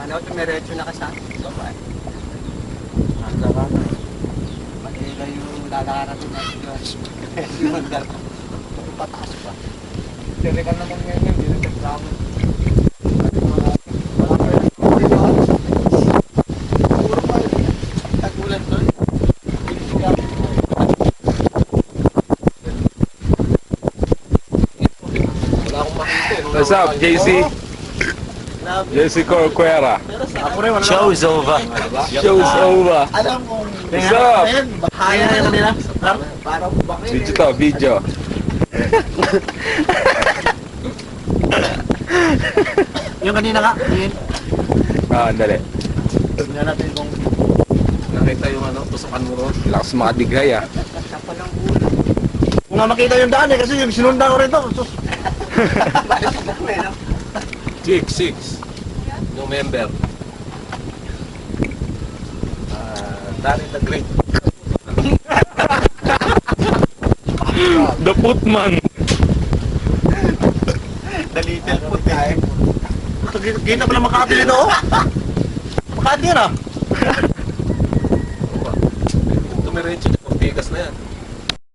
Ano, tumiretso na ka sa baba. Handa ka na. Manila yung lalakarating natin doon. Yung hanggang pataas pa. Tiri ka naman ngayon yun, hindi na reklamo. Wala pa rin. Puro pa yun. Tagulan doon. Wala akong makita. What's up, JC? JC Corcuera. Ako rin, wala Show is over. Show's over. Alam mo, What's up? bahaya na kanila. Parang bakit. Video to, video. Yung kanina ka, yun. Ah, dali. Tingnan natin kung Nakita yung ano, tusukan mo ron. Lakas makadighay ah. kapal ang ulo. Kung nga makita yung daan eh, kasi yung sinundan ko rin ito. Sus. Six. November. Danny the Great. The Putman. The little put eh. Kita pala Makati nito, oh. Makati yun, ah. Tumiretso, Ortigas na yan.